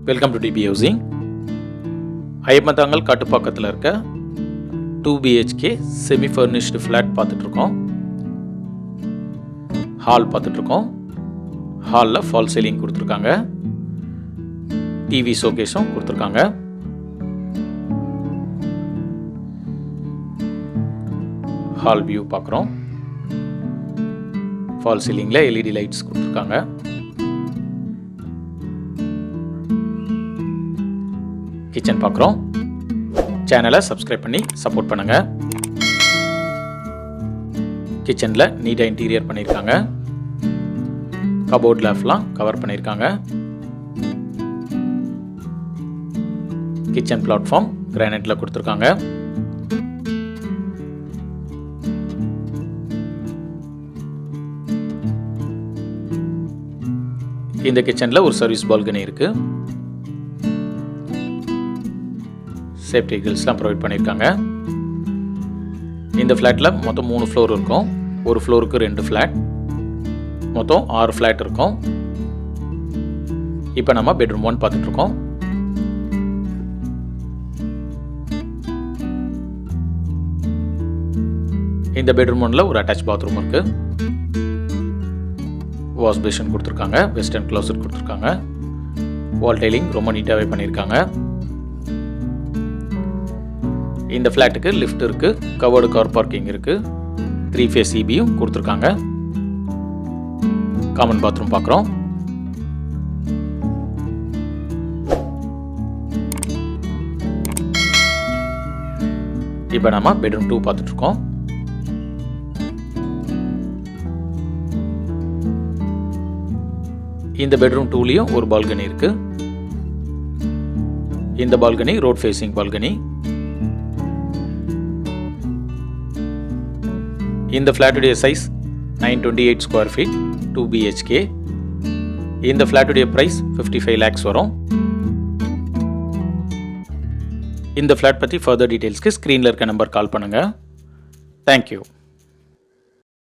Welcome to DP housing. Iyyappanthangal காட்டுப்பாக்கத்தில் இருக்க 2 BHK semi furnished flat பார்த்துட்ருக்கோம். ஹால் பார்த்துட்ருக்கோம். ஹாலில் ஃபால் சீலிங் கொடுத்துருக்காங்க. டிவி ஷோகேஸும் கொடுத்துருக்காங்க. ஹால் வியூ பார்க்குறோம். ஃபால் சீலிங்கில் LED லைட்ஸ் கொடுத்துருக்காங்க. கிச்சன் பார்க்குறோம். சேனலை சப்ஸ்கிரைப் பண்ணி சப்போர்ட் பண்ணுங்கள். கிச்சனில் நீட்டாக இன்டீரியர் பண்ணியிருக்காங்க. கபோர்ட் லேஃப்லாம் கவர் பண்ணியிருக்காங்க. கிச்சன் பிளாட்ஃபார்ம் கிரானைட்டில் கொடுத்துருக்காங்க. இந்த கிச்சனில் ஒரு சர்வீஸ் பால்கனி இருக்குது. சேஃப்டி கிரில்ஸ்லாம் ப்ரொவைட் பண்ணியிருக்காங்க. இந்த ஃப்ளாட்டில் மொத்தம் 3 ஃப்ளோர் இருக்கும். ஒரு ஃப்ளோருக்கு 2 ஃப்ளாட், மொத்தம் 6 ஃப்ளாட் இருக்கும். இப்போ நம்ம பெட்ரூம் 1 பார்த்துட்ருக்கோம். இந்த பெட்ரூம் 1ல் ஒரு அட்டாச் பாத்ரூம் இருக்குது. வாஷ் பேஷன் கொடுத்துருக்காங்க. வெஸ்டர்ன் க்ளோசட் கொடுத்துருக்காங்க. வால் டைலிங் ரொம்ப நீட்டாகவே பண்ணியிருக்காங்க. இந்த ஃப்ளாட்டுக்கு லிஃப்ட் இருக்குது. கவர்டு கார் பார்க்கிங் இருக்குது. 3 ஃபேஸ் EBயும் கொடுத்துருக்காங்க. காமன் பாத்ரூம் பார்க்குறோம். இப்போ நம்ம பெட்ரூம் 2 பார்த்துட்ருக்கோம். இந்த பெட்ரூம் 2லேயும் ஒரு பால்கனி இருக்குது. இந்த பால்கனி ரோட் ஃபேஸிங் பால்கனி. இந்த ஃப்ளாட்டுடைய சைஸ் 928 ஸ்கொயர் ஃபீட், 2 BHK. இந்த ஃப்ளாட்டுடைய ப்ரைஸ் 55 lakhs வரும். இந்த ஃப்ளாட் பற்றி ஃபர்தர் டீட்டெயில்ஸ்க்கு ஸ்க்ரீனில் இருக்க நம்பர் கால் பண்ணுங்கள். தேங்க்யூ.